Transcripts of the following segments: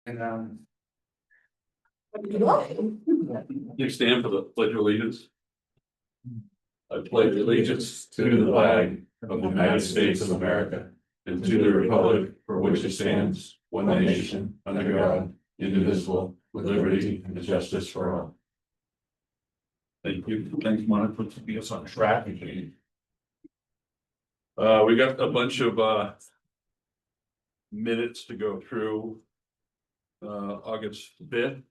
And You stand for the pledge of allegiance. I pledge allegiance to the flag of the United States of America and to the republic for which it stands, one nation, under God, indivisible, with liberty and justice for all. Thank you. Thanks, Monica, for keeping us on track. We got a bunch of minutes to go through. August 5th.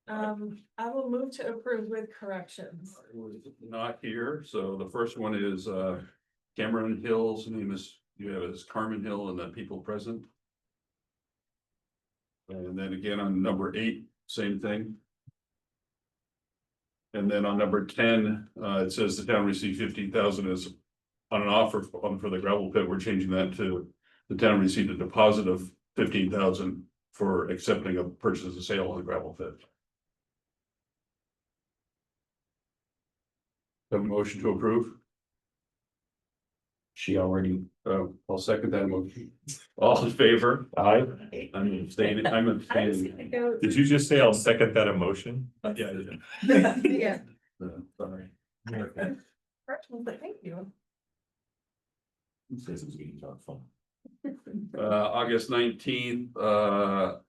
I will move to approve with corrections. Was not here, so the first one is Cameron Hill's name is, you have is Carmen Hill and the people present. And then again on number 8, same thing. And then on number 10, it says the town received 15,000 as on an offer for the gravel pit. We're changing that to the town received a deposit of 15,000 for accepting a purchase and sale on the gravel pit. Have a motion to approve? she already, I'll second that motion. All in favor? I, I'm abstaining, I'm I was abstaining. gonna go. Did you just say I'll second that emotion? Yeah, Yeah. sorry. First one, but thank you. August 19th,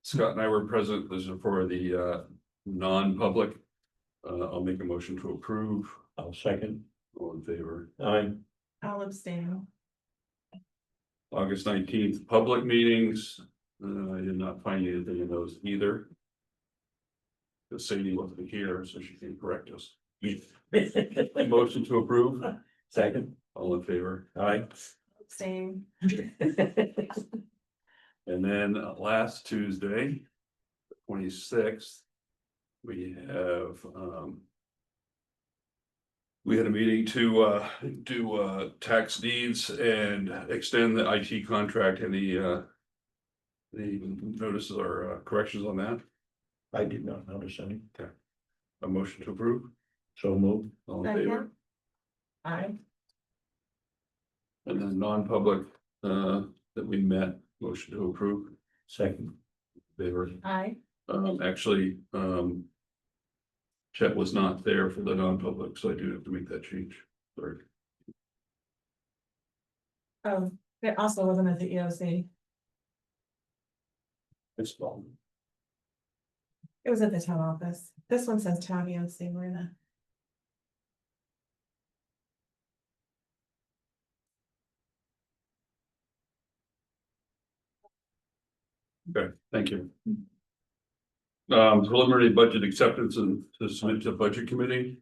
Scott and I were present. This is for the non-public. I'll make a motion to approve. I'll second. All in favor? I'll abstain. August 19th, public meetings. I did not find anything in those either. Because Sadie wasn't here, so she can correct us. Motion to approve. Second. All in favor? Aye. Abstain. And then last Tuesday, 26th, we have, we had a meeting to do tax deeds and extend the IT contract. And the notices or corrections on that. I did not notice any. A motion to approve. So moved. All in favor? Second. Aye. And then non-public that we met, motion to approve. Second. Favor. Aye. Actually, Chet was not there for the non-public, so I do have to make that change. Sorry. Oh, it also wasn't at the EOC. It's long. It was at the town office. This one says town EOC, Marina. Okay, thank you. Preliminary budget acceptance and to submit to budget committee.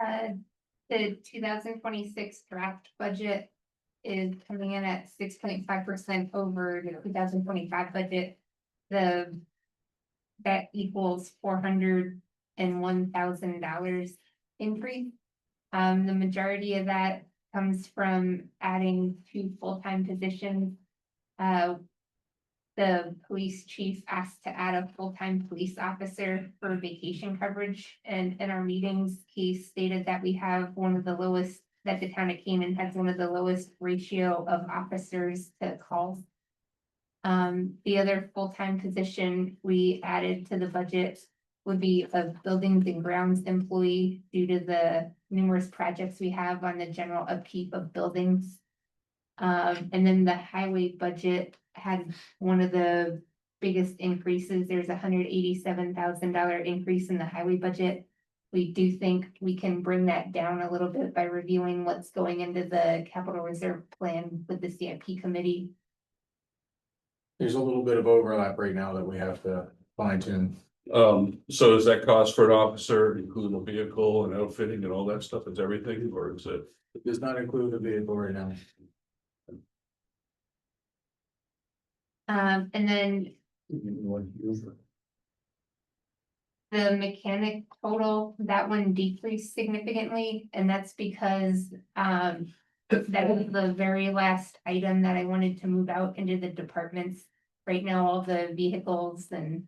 The 2026 draft budget is coming in at 6.5% over the 2025 budget. That equals $401,000 increase. The majority of that comes from adding 2 full-time positions. The police chief asked to add a full-time police officer for vacation coverage, and in our meetings, he stated that we have one of the lowest, that the town of Canaan has one of the lowest ratio of officers to calls. The other full-time position we added to the budget would be a buildings and grounds employee due to the numerous projects we have on the general upkeep of buildings. And then the highway budget had one of the biggest increases. There's $187,000 increase in the highway budget. We do think we can bring that down a little bit by reviewing what's going into the capital reserve plan with the CIP committee. There's a little bit of overlap right now that we have to fine tune. So does that cost for an officer include a vehicle and outfitting and all that stuff? Is everything, or is it? It does not include the vehicle right now. And then the mechanic total, that one decreased significantly, and that's because that was the very last item that I wanted to move out into the departments. Right now, all the vehicles and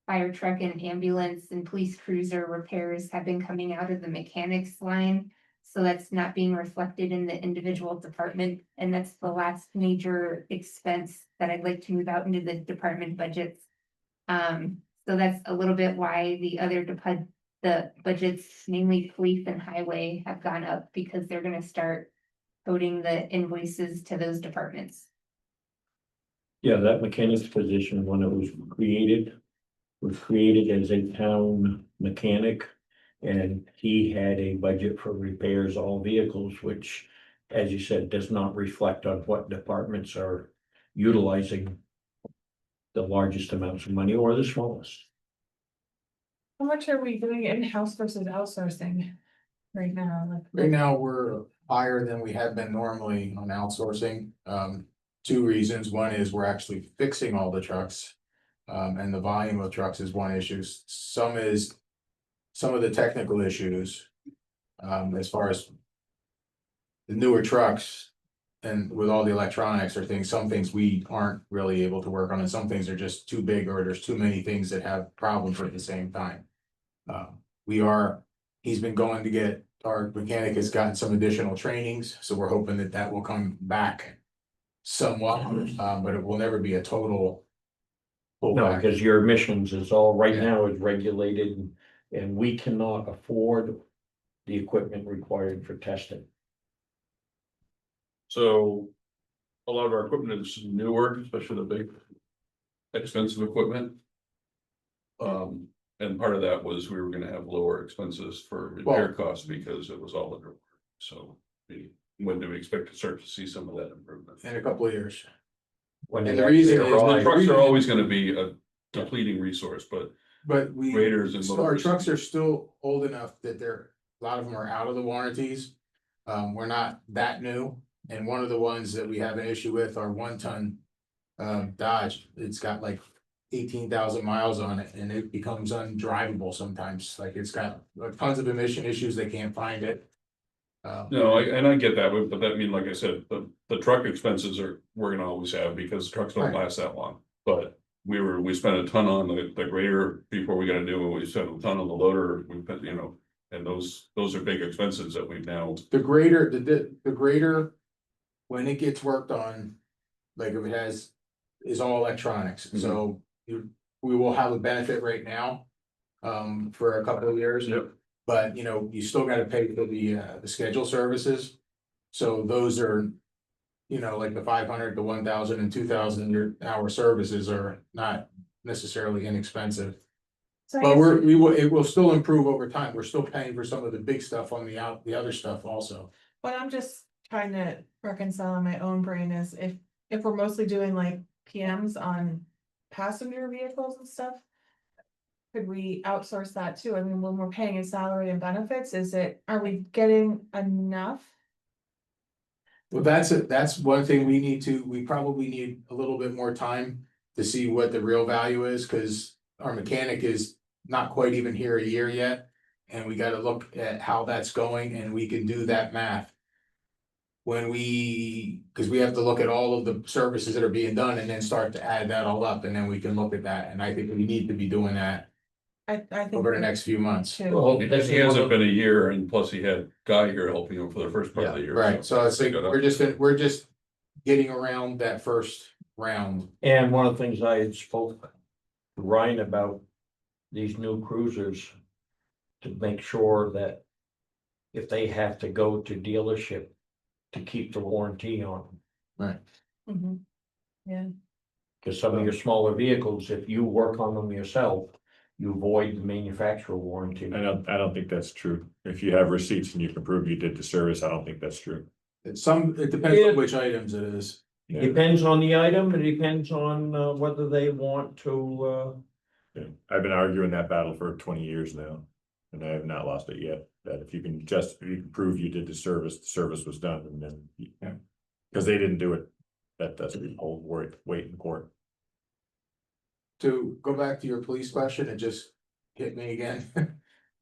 fire truck and ambulance and police cruiser repairs have been coming out of the mechanics line. So that's not being reflected in the individual department, and that's the last major expense that I'd like to move out into the department budgets. So that's a little bit why the other the budgets, namely police and highway, have gone up, because they're gonna start coding the invoices to those departments. Yeah, that mechanic's position, when it was created as a town mechanic. And he had a budget for repairs all vehicles, which, as you said, does not reflect on what departments are utilizing the largest amounts of money or the smallest. How much are we doing in-house versus outsourcing right now? Like, Right now, we're higher than we have been normally on outsourcing. Two reasons. One is we're actually fixing all the trucks. And the volume of trucks is one issue. Some of the technical issues. As far as the newer trucks and with all the electronics or things, some things we aren't really able to work on, and some things are just too big, or there's too many things that have problems at the same time. He's been going to get, our mechanic has gotten some additional trainings, so we're hoping that that will come back somewhat, but it will never be a total No, pullback. because your emissions is all right Yeah. now is regulated, and we cannot afford the equipment required for testing. So a lot of our equipment is newer, especially the big expensive equipment. And part of that was we were gonna have lower expenses for repair costs because it was all under. So when do we expect to start to see some of that improvement? In a couple of years. When And they the reason actually is- The arrive- trucks are always gonna be a depleting resource, but But we, graders and so our loaders. trucks are still old enough that a lot of them are out of the warranties. We're not that new, and one of the ones that we have an issue with are 1-ton. Dodge, it's got like 18,000 miles on it, and it becomes undrivable sometimes, like it's got tons of emission issues, they can't find it. No, I get that, but that mean, like I said, the truck expenses we're gonna always have because trucks don't Right. last that long. But we spent a ton on the grader before we got a new one, we spent a ton on the loader, we put, and those are big expenses that we've now. The grader, the grader, when it gets worked on, like if it has, is all electronics, so we will have a benefit right now. For a couple of years. Yep. But you still gotta pay for the schedule services. So those are, like the 500, the 1,000 and 2,000 hour services are not necessarily inexpensive. so I But guess- it will still improve over time. We're still paying for some of the big stuff on the other stuff also. What I'm just trying to reconcile in my own brain is if we're mostly doing like PMs on passenger vehicles and stuff. Could we outsource that too? I mean, when we're paying a salary and benefits, are we getting enough? Well, that's one thing we probably need a little bit more time to see what the real value is, cause our mechanic is not quite even here a year yet. And we gotta look at how that's going, and we can do that math. Cause we have to look at all of the services that are being done and then start to add that all up, and then we can look at that, and I think we need to be doing that I think. over the next few months. too. Well, He this is hasn't one of- been a year, and plus he had Guy here helping him for the first part of the year. Right, so I think we're just getting around that first round. And one of the things I had spoke to Ryan about these new cruisers. To make sure that if they have to go to dealership to keep the warranty on them. Mhm. Yeah, Cause some of your smaller vehicles, if you work on them yourself, you void the manufacturer warranty. I don't think that's true. If you have receipts and you can prove you did the service, I don't think that's true. It depends on which items it is. It depends on the item, it depends on whether they want to, Yeah. I've been arguing that battle for 20 years now, and I have not lost it yet. That if you can prove you did the service was done, and then. Yeah. Cause they didn't do it, that's a whole wait in court. To go back to your police question, it just hit me again.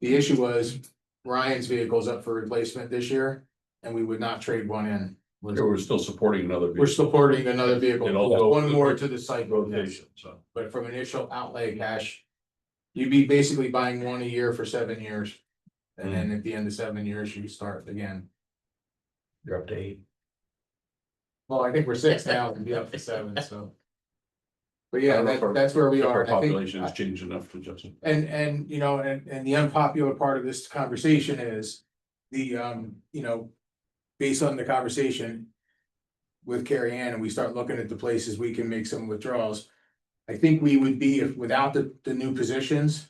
The issue was Ryan's vehicle's up for replacement this year, and we would not trade one in. We're still supporting another. We're supporting another vehicle, And also- one more to the cycle, Rotation, so. but from initial outlay cash. You'd be basically buying one a year for 7 years. And then at the end of 7 years, you start again. You're up to 8. Well, I think we're 6 now, and be up to 7, so. But yeah, I don't know if our- that's where we If are. our and I think- population has changed enough to justify. And, you know, and the unpopular part of this conversation is the, you know, based on the conversation with Carrie Ann, and we start looking at the places we can make some withdrawals. I think we would be, if without the new positions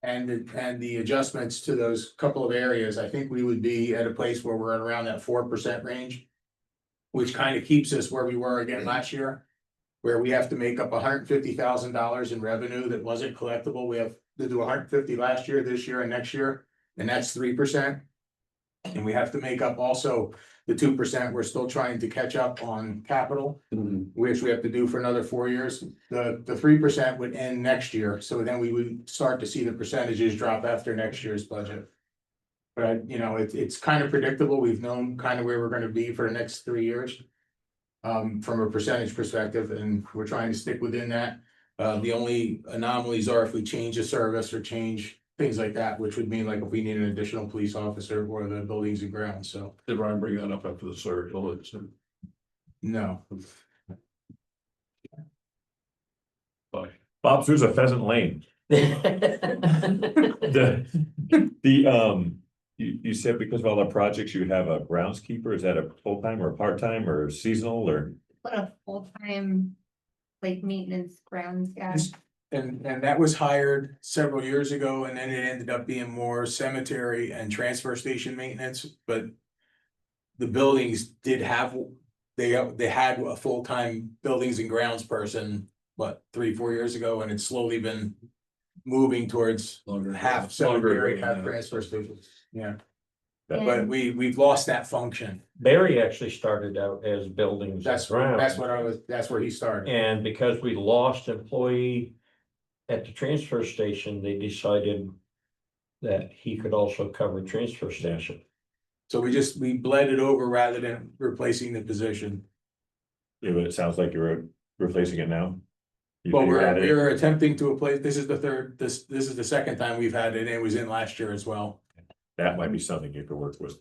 and the adjustments to those couple of areas, I think we would be at a place where we're at around that 4% range, which kind of keeps us where we were again last year, where we have to make up $150,000 in revenue that wasn't collectible. We have to do 150 last year, this year, and next year, and that's 3%. And we have to make up also the 2%. We're still trying to catch up on capital, which we have to do for another 4 years. The 3% would end next year, so then we would start to see the percentages drop after next year's budget. But, you know, it's kind of predictable. We've known kind of where we're gonna be for the next 3 years. From a percentage perspective, and we're trying to stick within that. The only anomalies are if we change a service or change things like that, which would mean like if we need an additional police officer or the buildings and grounds, so, Did Ryan bring that up after the surge? no. Bye. Bob Souza, Pheasant Lane. You said because of all the projects, you have a groundskeeper, is that a full-time or part-time or seasonal or? Put a full-time, like, maintenance grounds guy. And that was hired several years ago, and then it ended up being more cemetery and transfer station maintenance, but. The buildings did have, they had a full-time buildings and grounds person, what, 3-4 years ago, and it's slowly been. Moving towards half cemetery, half transfer stations, yeah, but And we've lost that function. Barry actually started out as buildings. and That's grounds. that's where he started. And because we lost employee at the transfer station, they decided that he could also cover transfer station. So we bled it over rather than replacing the position. Yeah, but it sounds like you're replacing it now. You Well, figured out it- we're attempting to replace, this is the second time we've had it, and it was in last year as well. That might be something you could work with.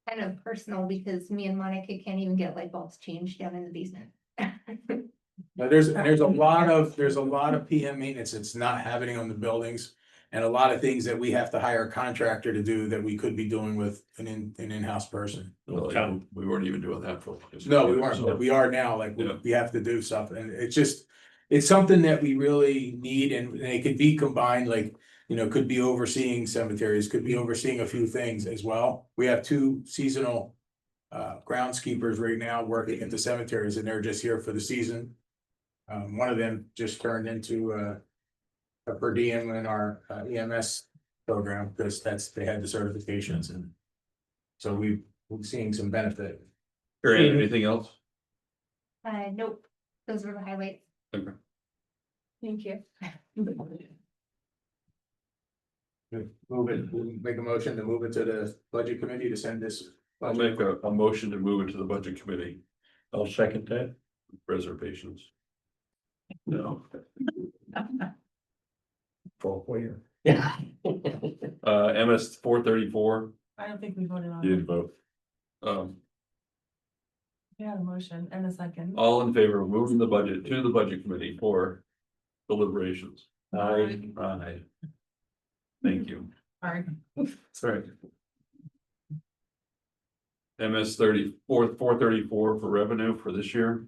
kind of personal because me and Monica can't even get light bulbs changed down in the basement. Now, there's a lot of PM maintenance that's not happening on the buildings. And a lot of things that we have to hire a contractor to do that we could be doing with an in-house person. Well, we weren't even doing that for. No, we weren't, but we are now, like, Yeah. we have to do something, and it's something that we really need, and it could be combined, like, you know, could be overseeing cemeteries, could be overseeing a few things as well. We have 2 seasonal groundskeepers right now working at the cemeteries, and they're just here for the season. One of them just turned into a per diem in our EMS program, because they had the certifications, and so we're seeing some benefit. Anything else? Nope, those were the highlights. Okay. Thank you. Make a motion to move it to the budget committee to send this. I'll make a motion to move it to the budget committee, I'll second that. reservations. No, For where? MS 434, I don't think we voted on You it. did vote. We had a motion and a second. all in favor of moving the budget to the budget committee for deliberations. Aye. Thank you. Sorry. Sorry. MS 434 for revenue for this year.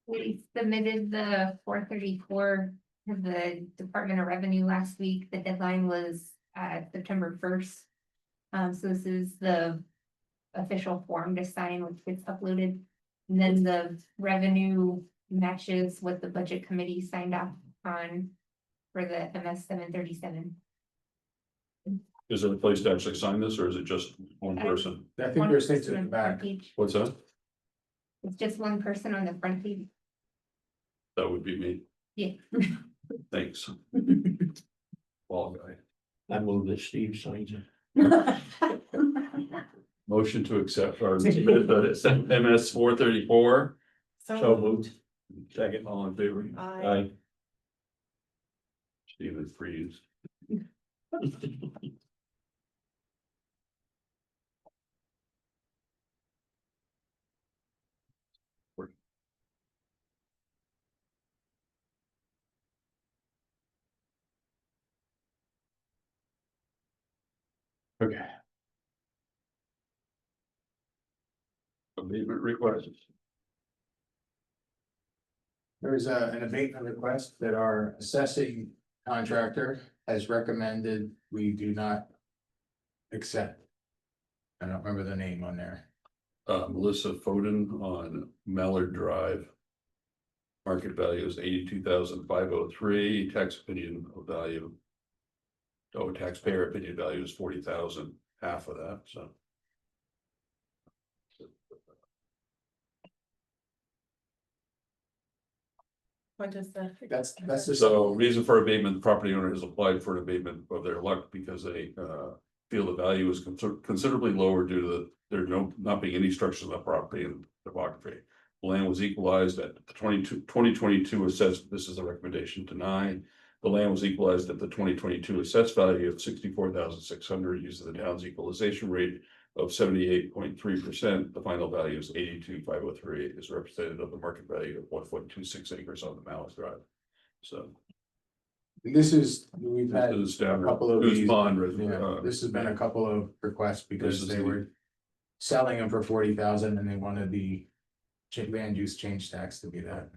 We submitted the 434 to the Department of Revenue last week. The deadline was September 1st. So this is the official form to sign, which gets uploaded. And then the revenue matches what the budget committee signed off on for the MS 737. Is there a place to actually sign this, or is it just one person? I think One there's things person in the on front back. page. What's that? It's just one person on the front page. That would be me. Yeah. Thanks. Ball guy. I move that Steve signs it. Motion to accept our MS 434. So moved. Second. All in favor? Aye. Stephen Freeze. Okay. Abatement requests. There's an abatement request that our assessing contractor has recommended we do not accept. I don't remember the name on there. Melissa Foden on Mallard Drive. Market value is 82,503, tax opinion value. Oh, taxpayer opinion value is 40,000, half of that, so. What does the? That's the. So reason for abatement, the property owner has applied for an abatement of their luck because they feel the value is considerably lower due to there not being any structures on the property and topography. The land was equalized at the 2022 assessed, this is a recommendation denied. The land was equalized at the 2022 assessed value of 64,600 using the town's equalization rate of 78.3%. The final value is 82,503 is representative of the market value of 1.26 acres on the Mallard Drive. So This is, we've this had is a down couple of Goose these, Pond. yeah, this has been a couple of requests This because is they the- were. Selling them for 40,000 and they wanted the land use change tax to be that.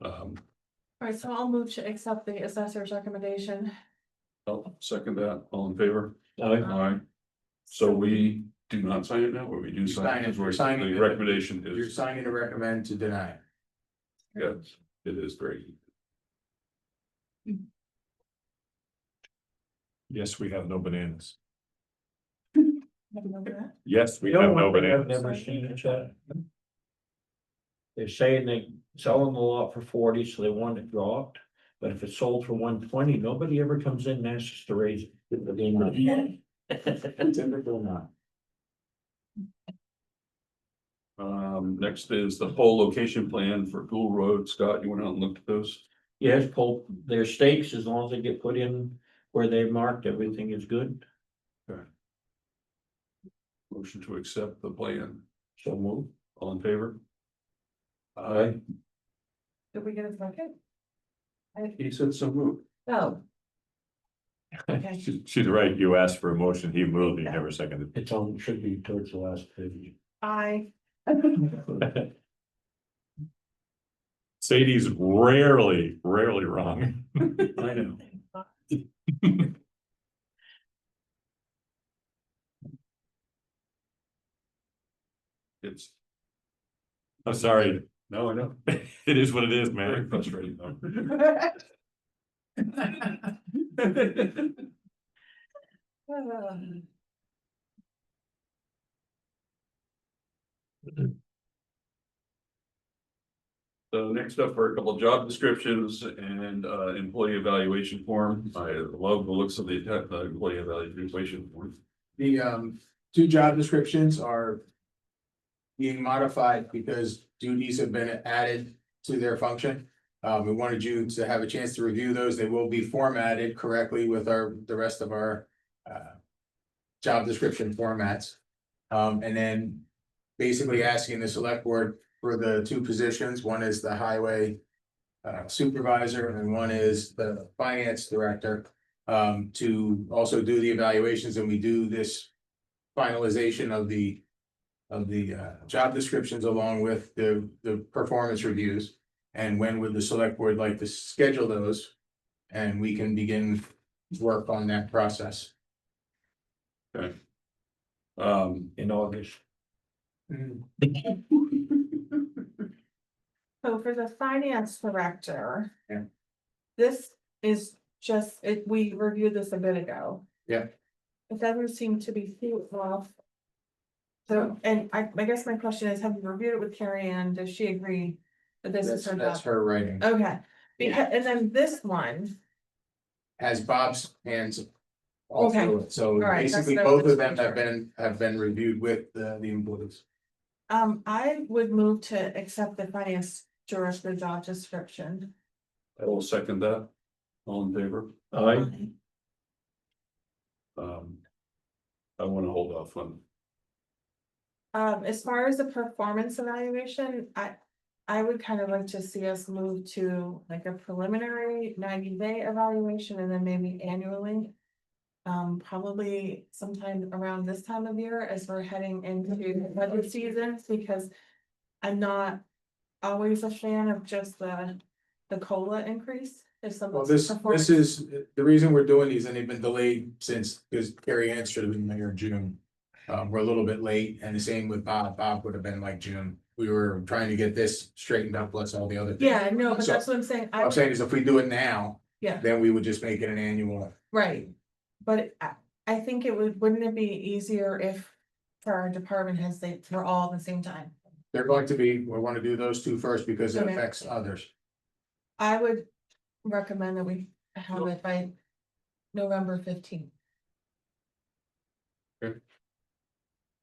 Alright, so I'll move to accept the assessor's recommendation. I'll second that, all in favor? Aye. Aye. So we do not sign it now, or we do sign sign it, it, because you're we're, signing the it. recommendation You're is, signing to recommend to deny. yes, it is very. Yes, we have no bananas. Have you noted that? Yes, we You know have no one thing I've bananas. never seen in chat? They're saying they selling the lot for 40, so they want it dropped, but if it's sold for 120, nobody ever comes in and asks us to raise it. Typical not. Next is the whole location plan for Gould Road. Scott, you went out and looked at those? Yes, pull their stakes, as long as they get put in where they marked, everything is good, Motion to accept the plan, so move. all in favor? Aye. Did we get a second? He said so moved. Oh. Okay, She's right, you asked for a motion, he moved, he never seconded. It's on, should be towards the last page. Sadie's rarely wrong. I know. It's, I'm sorry, no, I know, it is what it is, very man. frustrating though. So next up are a couple of job descriptions and employee evaluation form. I love the looks of the employee evaluation form. The two job descriptions are. Being modified because duties have been added to their function. We wanted you to have a chance to review those. They will be formatted correctly with the rest of our. Job description formats. And then. Basically asking the select board for the two positions. One is the highway. Supervisor and one is the finance director. To also do the evaluations and we do this. Finalization of the job descriptions along with the performance reviews. And when would the select board like to schedule those? And we can begin work on that process. Okay. In August. so for the finance director. Yeah. This is just, we reviewed this a bit ago. Yeah. It doesn't seem to be too off. So, and I guess my question is, have you reviewed it with Carrie Ann? Does she agree that this is her That's job? her writing. Okay, because, and then this one, Has Bob's hands. All Okay. through it. So right, that's basically, what I both was of them wondering. have been reviewed with the employees. I would move to accept the finance director job description. I will second that. All in favor? Aye. I want to hold off on. As far as the performance evaluation, I would kind of like to see us move to like a preliminary 90-day evaluation and then maybe annually. probably sometime around this time of year as we're heading into the budget season, because I'm not always a fan of just the COLA increase. If Well, someone's this is, the reason we're doing these, and they've been delayed since, because Carrie Ann should have been mayor in June. We're a little bit late, and the same with Bob. Bob would have been like June. We were trying to get this straightened up, plus all the other things. Yeah, no, but So- that's what I'm saying. What I'm saying is if we do it now, Yeah, then we would just make it an annual. right. But I think wouldn't it be easier if for our department heads, we're all at the same time? They're going to be, we want to do those two first because it Okay. affects others. I would recommend that we have it by November 15th. Okay.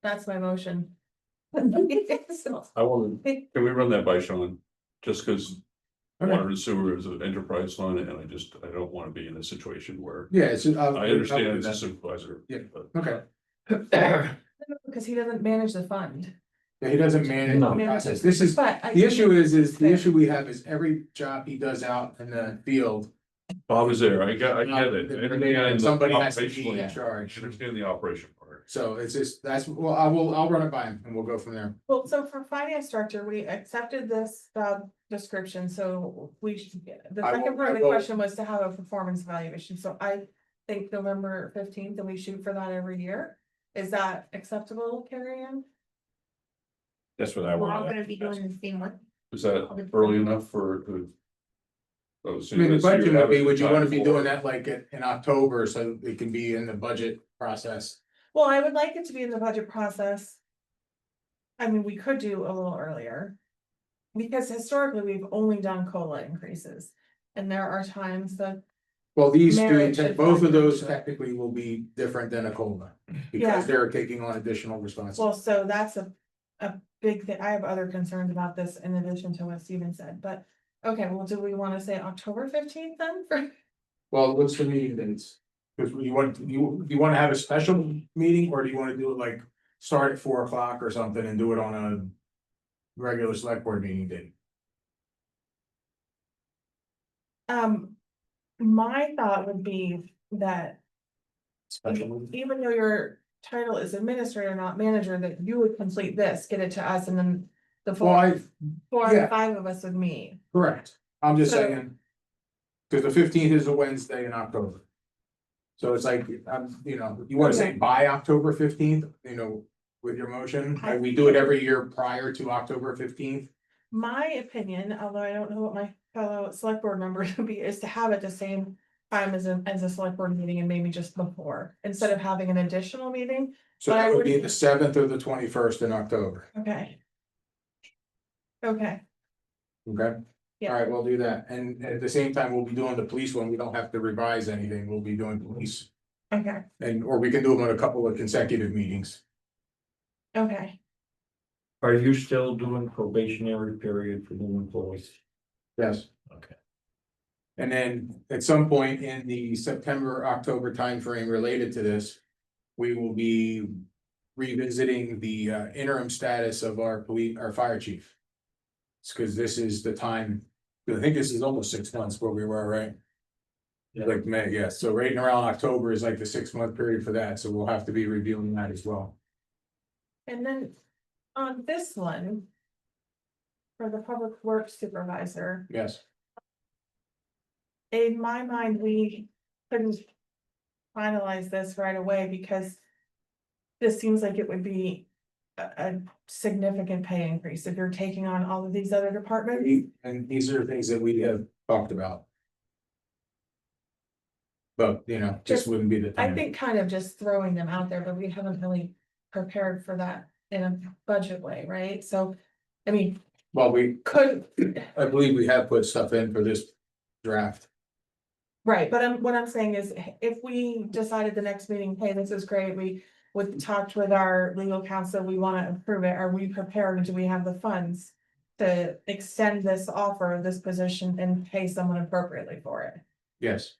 That's my motion. So, I want to, can we run that by Sean? Just because Okay. water and sewer is an enterprise fund, and I don't want to be in a situation where Yeah, it's. I understand as a supervisor. Yeah. but- Okay, because he doesn't manage the fund, yeah, he doesn't manage the No. process. This is, but. the issue is the issue we have is every job he does out in the field. Bob is there, I get it. I understand the Somebody has to be operational- in charge. I understand the operation part. So it's just, well, I'll run it by him and we'll go from there. Well, so for finance director, we accepted this description, so the I will- second part of I the will- question was to have a performance evaluation, so I think November 15th, and we shoot for that every year. Is that acceptable, Carrie Ann? That's what I We're all want. gonna be doing the same one. Is that early enough for? I mean, the budget would be, would you wanna be doing that like in October, so it can be in the budget process? Well, I would like it to be in the budget process. I mean, we could do a little earlier. Because historically, we've only done COLA increases, and there are times that, Well, these Merit two, should both of factor those into it. technically will be different than a COLA. Yeah. Because they're taking on additional well, responsibility. so that's a big thing. I have other concerns about this in addition to what Steven said, but. Okay, well, do we wanna say October 15th then? Well, what's the meeting dates? Cause you wanna have a special meeting, or do you wanna do it like, start at 4 o'clock or something and do it on a regular select board meeting date? My thought would be that Special meeting? even though your title is administrator, not manager, that you would complete this, get it to us, and then the Well, four yeah. or five of us would meet. correct, I'm just So- saying. Cause the 15th is a Wednesday in October. So it's like, you wanna say Okay. by October 15th, with your motion, like we do it every year prior to October 15th. My opinion, although I don't know what my fellow select board members would be, is to have it the same time as a select board meeting and maybe just before, instead of having an additional meeting. So But I that would be would- the 7th or the 21st in October, Okay. Okay, okay? Yeah. Alright, we'll do that, and at the same time, we'll be doing the police one, we don't have to revise anything, we'll be doing police. okay, Or we can do them in a couple of consecutive meetings. okay. Are you still doing probationary period for new employees? Yes. Okay. And then at some point in the September, October timeframe related to this, we will be revisiting the interim status of our fire chief. It's because this is the time, I think this is almost 6 months where we were, right? Like May, yeah, so right around October is like the 6-month period for that, so we'll have to be reviewing that as well. And then on this one. For the public works supervisor, Yes, in my mind, we couldn't. Finalize this right away because. This seems like it would be a significant pay increase if you're taking on all of these other departments. and these are things that we have talked about. But, just wouldn't be the I time. think kind of just throwing them out there, but we haven't really prepared for that in a budget way, right? So, I mean, Well, could, I believe we have put stuff in for this draft. right, but what I'm saying is, if we decided the next meeting, hey, this is great, we talked with our legal counsel, we wanna approve it, are we prepared, do we have the funds? To extend this offer of this position and pay someone appropriately for it, Yes,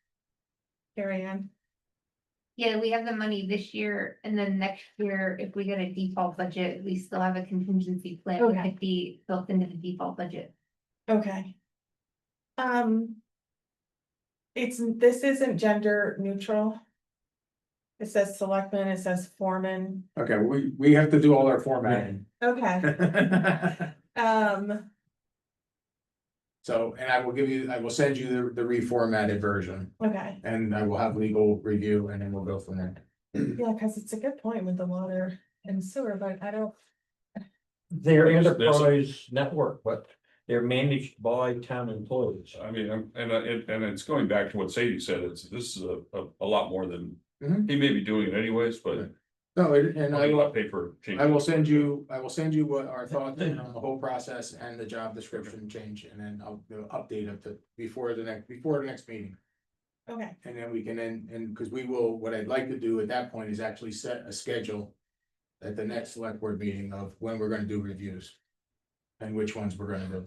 Carrie Ann? Yeah, we have the money this year, and then next year, if we get a default budget, we still have a contingency plan, that Okay. could be built into the default budget. Okay. This isn't gender neutral. It says selectmen, it says foreman, Okay, we have to do all our formatting. okay, So, and I will send you the reformatted version, okay. and I will have legal review, and then we'll go from there. Yeah, cause it's a good point with the water and sewer, but I don't, They're There's- enterprise network, but they're managed by town employees. I mean, and it's going back to what Sadie said, this is a lot more than, Mhm. he may be doing it anyways, but. No, and I Probably will, not pay for change. I will send you what our thoughts are on the whole process and the job description change, and then I'll update it before the next meeting. okay, And then we can and because what I'd like to do at that point is actually set a schedule. At the next select board meeting of when we're gonna do reviews. And which ones we're gonna do.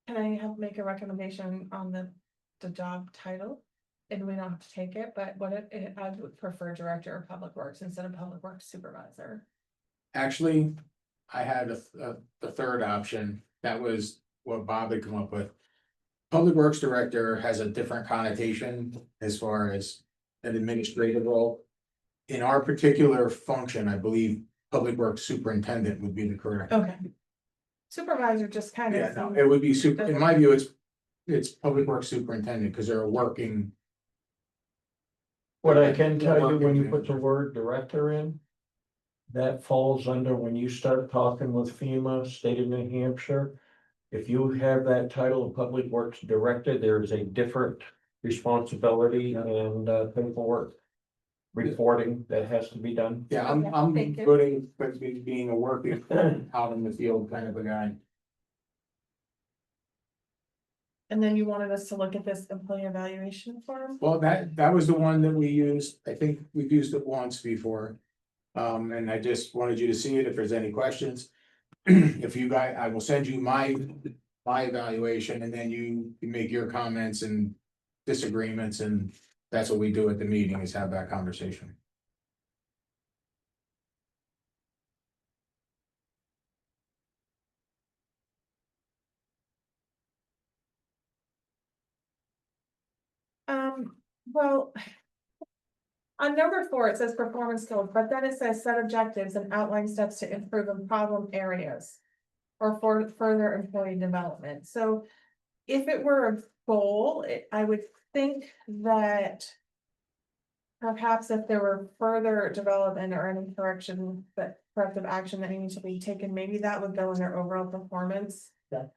can I make a recommendation on the job title? And we don't have to take it, but I would prefer director of public works instead of public works supervisor. Actually, I had the third option, that was what Bob had come up with. Public Works Director has a different connotation as far as an administrative role. In our particular function, I believe Public Works Superintendent would be the correct. Okay. Supervisor just kind Yeah, of. no, it would be super, in my view, it's Public Works Superintendent, because they're working. What I can tell you, when you put the word director in. That falls under when you start talking with FEMA, state of New Hampshire. If you have that title of Public Works Director, there is a different responsibility and paperwork. Reporting that has to be done. Yeah, Okay, I'm thank you. putting, being a working out in the field kind of a guy. And then you wanted us to look at this employee evaluation form? Well, that was the one that we used, I think we've used it once before. And I just wanted you to see it if there's any questions. If you guys, I will send you my evaluation, and then you can make your comments and disagreements, and that's what we do at the meeting, is have that conversation. Well. On number 4, it says performance goals, but then it says set objectives and outline steps to improve in problem areas. Or for further employee development, so. If it were a goal, I would think that. Perhaps if there were further development or any corrective action that needs to be taken, maybe that would go in their overall performance. Yeah.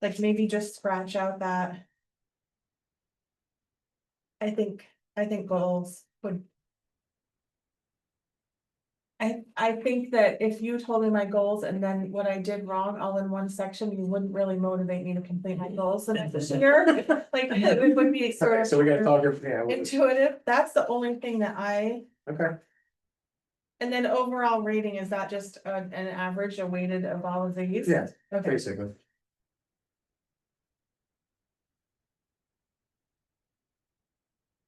Like maybe just scratch out that. I think goals would. I think that if you told me my goals and then what I did wrong all in one section, you wouldn't really motivate me to complete my goals the next year. Like it would be sort Okay, of so we gotta talk, yeah, intuitive. That's the only thing that okay, and then overall rating, is that just an average, a weighted of all of these? yeah, Okay, basically.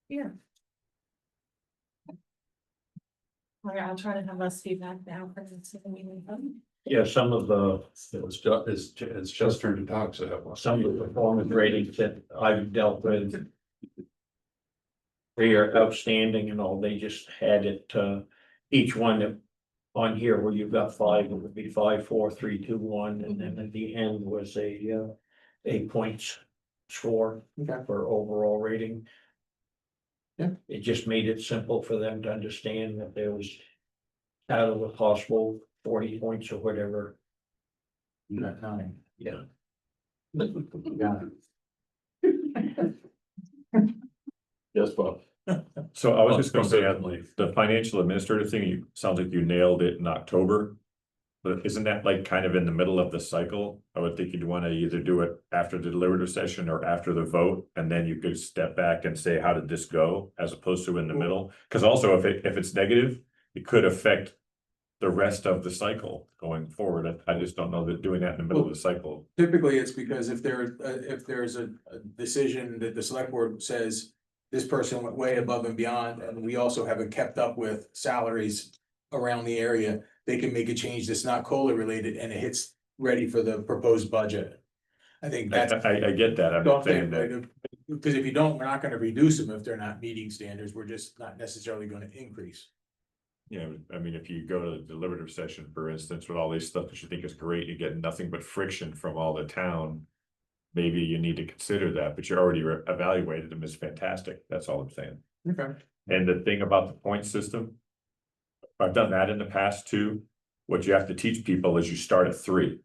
yeah. Okay, I'll try to have less feedback now. For it's the meeting. Yeah, some of the, It's just turned to talk, so. some of the performance ratings that I've dealt with. They are outstanding and all, they just had it, each one that. On here where you've got 5, it would be 5, 4, 3, 2, 1, and then at the end was a points score Okay. for overall rating. Yeah. It just made it simple for them to understand that there was. Out of a possible 40 points or whatever, You got 9. yeah. Got Yes, Bob. So I was just gonna say, Definitely. the financial administrative thing, sounds like you nailed it in October. But isn't that like kind of in the middle of the cycle? I would think you'd wanna either do it after the deliberative session or after the vote, and then you could step back and say, how did this go? As opposed to in the middle, cause also if it's negative, it could affect. The rest of the cycle going forward. I just don't know that doing that in the middle of the cycle. Typically, it's because if there's a decision that the select board says. This person went way above and beyond, and we also haven't kept up with salaries around the area, they can make a change that's not COLA related and it hits ready for the proposed budget. I think that's. I get that, I'm not saying that. because if you don't, we're not gonna reduce them if they're not meeting standards, we're just not necessarily gonna increase. Yeah, I mean, if you go to the deliberative session, for instance, with all these stuff that you think is great, you get nothing but friction from all the town. Maybe you need to consider that, but you already evaluated them as fantastic, that's all I'm saying. Okay. And the thing about the point system. I've done that in the past too. What you have to teach people is you start at 3.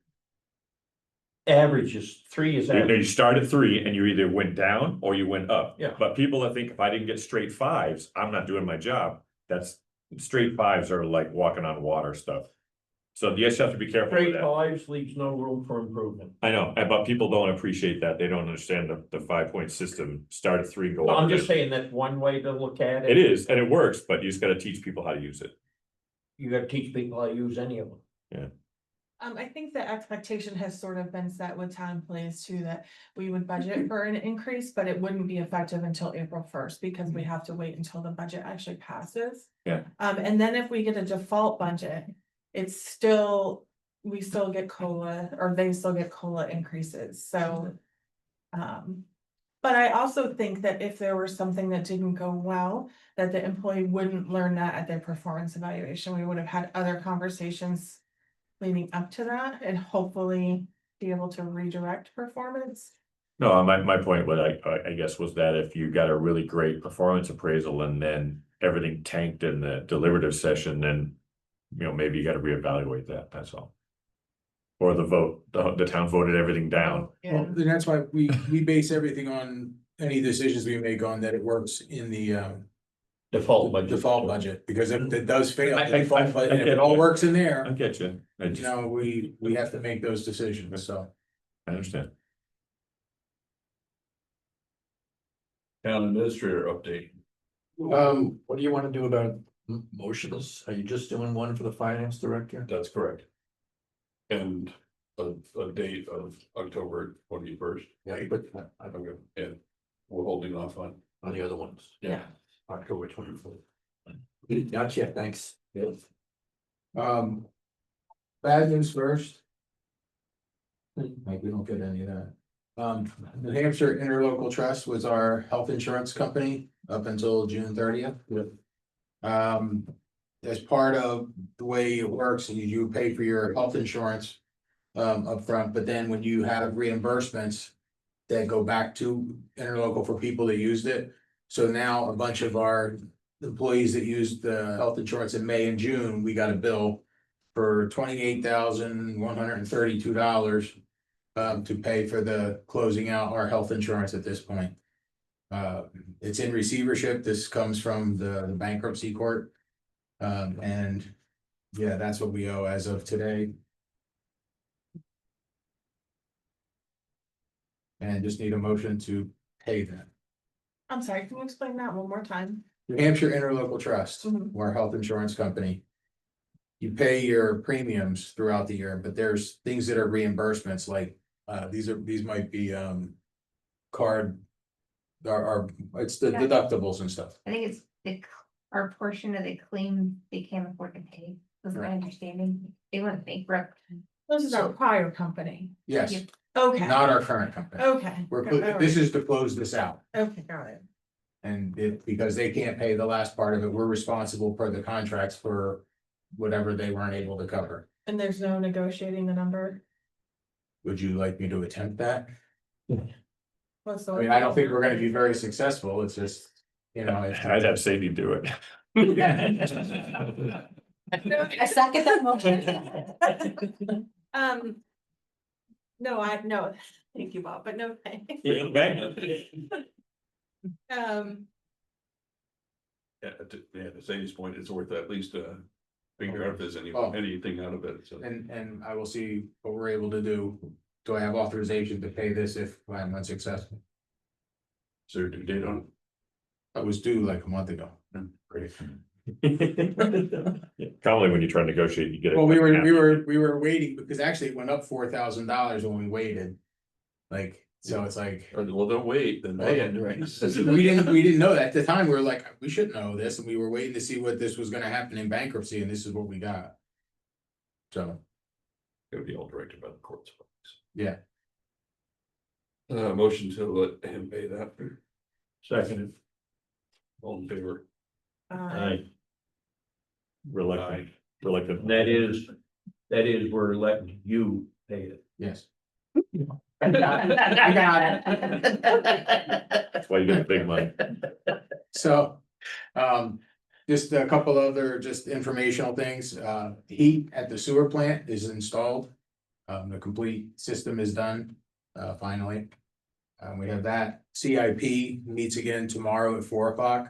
Average is 3 is You know, you average. start at 3 and you either went down or you went up. Yeah. But people that think if I didn't get straight 5s, I'm not doing my job. That's straight 5s are like walking on water stuff. So yes, you have to be careful with Straight that. 5s leaves no room for improvement. I know, but people don't appreciate that. They don't understand the 5-point system. Start at 3, go Well, up. I'm just saying that's one way to look at it. It is, and it works, but you just gotta teach people how to use it. You gotta teach people how to use any of them. I think the expectation has sort of been set with town employees too, that we would budget for an increase, but it wouldn't be effective until April 1st, because we have to wait until the budget actually passes. Yeah. And then if we get a default budget, it's still, we still get COLA, or they still get COLA increases, so. But I also think that if there were something that didn't go well, that the employee wouldn't learn that at their performance evaluation, we would have had other conversations leading up to that, and hopefully be able to redirect performance. No, my point, what I guess was that if you got a really great performance appraisal and then everything tanked in the deliberative session, then. You know, maybe you gotta reevaluate that, that's all. Or the vote, the town voted everything down. Well, then that's why we base everything on any decisions we make on that it works in the Default budget. default budget, because if it does fail, I- the default budget, if get it all you. works in there, I get you, I you just, know, we have to make those decisions, so. I understand. Town administrator update. What do you wanna do about motions? Are you just doing one for the finance director? That's correct. And a date of October 21st. Yeah, but I Okay, and we're holding off on. on the other ones, Yeah. October 24th. Gotcha, thanks. Yes. Bad news first. Like, we don't get any of that. New Hampshire Interlocal Trust was our health insurance company up until June 30th. As part of the way it works, you pay for your health insurance upfront, but then when you have reimbursements that go back to Interlocal for people that used it. So now a bunch of our employees that used the health insurance in May and June, we got a bill for $28,132 to pay for the closing out our health insurance at this point. It's in receivership. This comes from the bankruptcy court. And yeah, that's what we owe as of today. And just need a motion to pay that. I'm sorry, can you explain that one more time? New Hampshire Interlocal Trust, Mhm. we're a health insurance company. You pay your premiums throughout the year, but there's things that are reimbursements, like, these might be, card. It's the Yeah. deductibles and stuff. I think it's our portion of the claim they can't afford to pay, was my understanding. They went bankrupt. This is our prior company. Yes, Okay. not our current company. Okay. This is to close this out. Okay, got it. And because they can't pay the last part of it, we're responsible per the contracts for whatever they weren't able to cover. And there's no negotiating the number? Would you like me to attempt that? What's the- I mean, I don't think we're gonna be very successful. It's just, you know. I'd have Sadie do it. I second that motion. No, thank you, Bob, but no, thanks. Um, Yeah, to Sadie's point, it's worth at least figure out if there's Oh. anything out of it, so. And I will see what we're able to do. Do I have authorization to pay this if I'm unsuccessful? Is there a due date on it? I was due like a month ago. Great. Commonly, when you try to negotiate, you get it. Well, we were waiting because actually it went up $4,000 when we waited. Like, so it's like. Well, don't wait, then. We didn't know that at the time. We were like, we should know this, and we were waiting to see what this was gonna happen in bankruptcy, and this is what we got. So, It would be all directed by the courts. yeah. Motion to let him pay that. Seconded. All in favor? Aye. Reluctant, reluctant. That is, we're letting you pay it. Yes. That's why you get the big money. So, just a couple other just informational things, heat at the sewer plant is installed. The complete system is done, finally. We have that, CIP meets again tomorrow at 4 o'clock.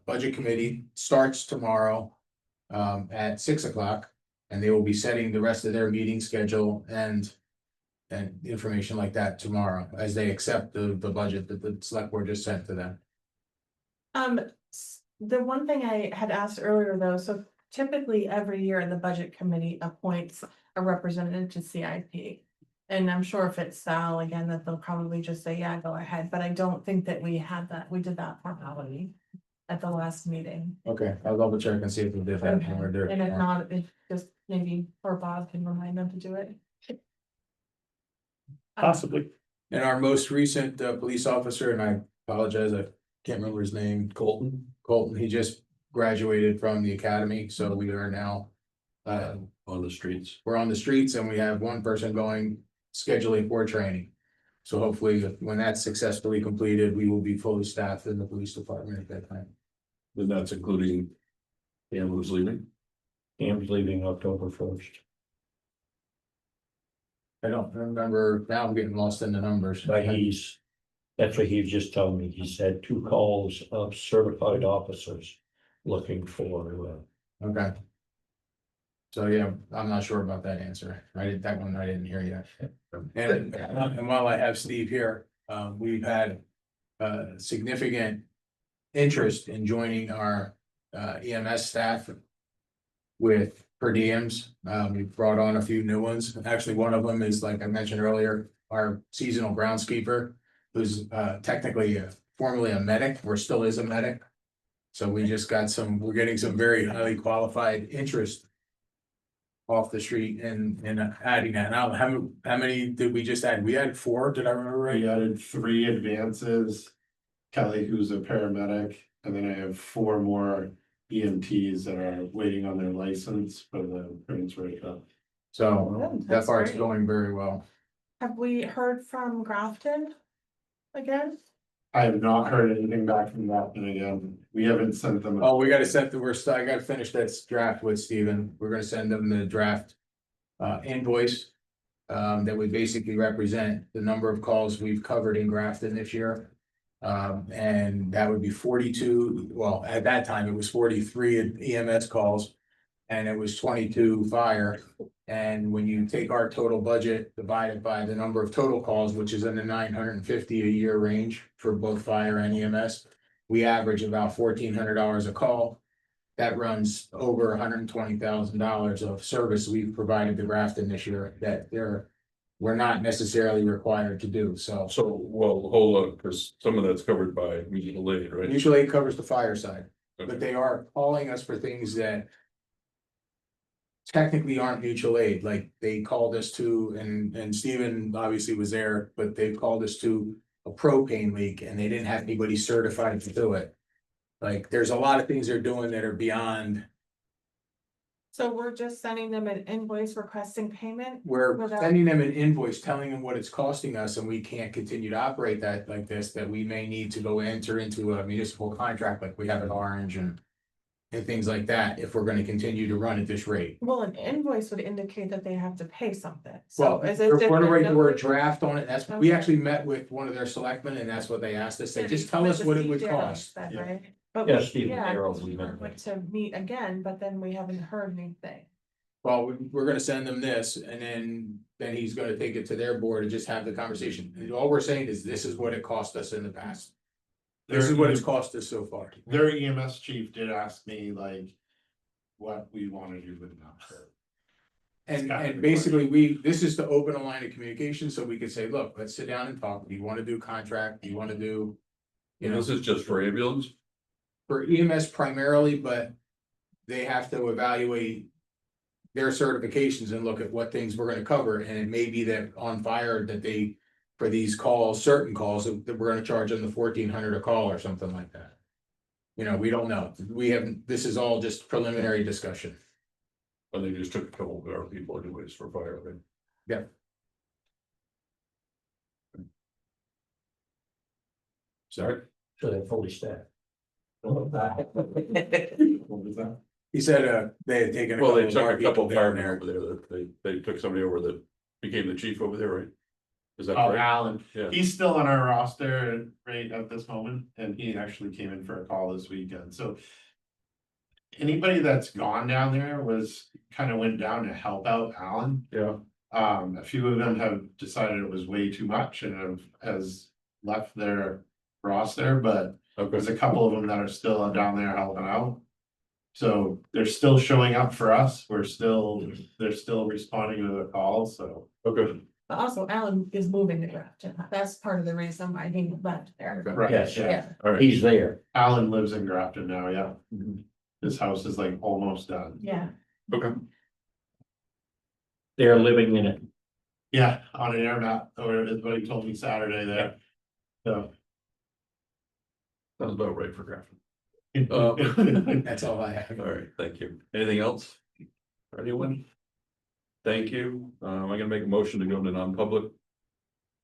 Budget committee starts tomorrow, at 6 o'clock. And they will be setting the rest of their meeting schedule and information like that tomorrow, as they accept the budget that the select board just sent to them. The one thing I had asked earlier though, so typically every year the budget committee appoints a representative to CIP. And I'm sure if it's Sal again, that they'll probably just say, yeah, go ahead, but I don't think that we had that, we did that formality at the last meeting. Okay, I'll double check and see if we did that. when we're there And if tomorrow. not, if just maybe, or Bob can remind them to do it. Possibly. And our most recent police officer, and I apologize, I can't remember his name, Colton, he just graduated from the academy, so we are now. On the streets. We're on the streets and we have one person going, scheduling for training. So hopefully, when that's successfully completed, we will be fully staffed in the police department at that time. And that's including. Cam who's leaving. Cam's leaving October 1st. I don't remember, now I'm getting lost in the numbers. But that's what he was just telling me. He's had 2 calls of certified officers looking for, Okay. So yeah, I'm not sure about that answer. That one I didn't hear yet. And while I have Steve here, we've had significant interest in joining our EMS staff with per diems. We've brought on a few new ones. Actually, one of them is, like I mentioned earlier, our seasonal groundskeeper, who's technically formerly a medic, or still is a medic. So we just got we're getting some very highly qualified interest off the street and adding that. Now, how many did we just add? We had 4, did I remember right? We added 3 advances. Kelly, who's a paramedic, and then I have 4 more EMTs that are waiting on their license for the Prince Rita. So that That's part's great. going very well. Have we heard from Grafton again? I have not heard anything back from that, and again, we haven't sent them. Oh, we gotta set I gotta finish that draft with Steven. We're gonna send them the draft invoice. That would basically represent the number of calls we've covered in Grafton this year. And that would be 42, well, at that time, it was 43 EMS calls. And it was 22 fire. And when you take our total budget divided by the number of total calls, which is in the 950 a year range for both fire and EMS. We average about $1,400 a call. That runs over $120,000 of service we've provided to Grafton this year that we're not necessarily required to do, so. So, well, hold on, because some of that's covered by mutual aid, right? Usually it covers the fire side, Okay. but they are calling us for things that technically aren't mutual aid, like they called us to, and Stephen obviously was there, but they called us to a propane leak and they didn't have anybody certified to do it. Like, there's a lot of things they're doing that are beyond, So we're just sending them an invoice requesting payment? we're Without- sending them an invoice telling them what it's costing us and we can't continue to operate that like this, that we may need to go enter into a municipal contract like we have at Orange and things like that, if we're gonna continue to run at this rate. Well, an invoice would indicate that they have to pay something. So Well, is it? we're just gonna a write the word note? draft on it, that's, we Okay. actually met with one of their selectmen, and that's what they asked us, they Yeah, just tell with us the what it would CJ cost. that, Yeah. right? But Yeah, we- Stephen yeah, Darrow, because we we met were with. to meet again, but then we haven't heard anything. Well, we're gonna send them this, and then he's gonna take it to their board and just have the conversation, and all we're saying is this is what it cost us in the past. This is what it's cost us so far. Their EMS chief did ask me like. What we want to do with them. And basically, this is to open a line of communication, so we could say, look, let's sit down and talk, do you wanna do contract, do you wanna do? You know, This is just for ambulance? for EMS primarily, but they have to evaluate their certifications and look at what things we're gonna cover, and it may be that on fire that they for these calls, certain calls, that we're gonna charge them the 1,400 a call or something like that. You know, we don't know. We haven't, this is all just preliminary discussion. And they just took a couple of our people anyways for fire, I think. Yeah. Sorry? So they're fully staffed. What was that? He said, they had taken. Well, they couple of our took a couple people down firemen over there, that they took somebody over that became the chief over there, right? Is that Oh, right? Alan, Yeah. he's still on our roster right at this moment, and he actually came in for a call this weekend, so. Anybody that's gone down there kind of went down to help out Alan. Yeah. A few of them have decided it was way too much and has left their roster, but Okay, there's a couple of them that are still down there helping out. So they're still showing up for us, they're still responding to the calls, so. okay, But also Alan is moving to Grafton. That's part of the reason why he left there. okay, Right, Yes. yeah, Yeah, all right. He's there. Alan lives in Grafton now, yeah. His house is like almost done. yeah. Okay, They're living in it. Yeah, on an air map, or is what he told me Saturday there. So. sounds about right for Grafton. That's all I have. All right, thank you. Anything else? Anyone? Thank you. I'm gonna make a motion to go into non-public.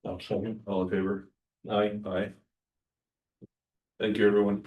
I'll second. All in favor? Aye. Aye. Thank you, everyone.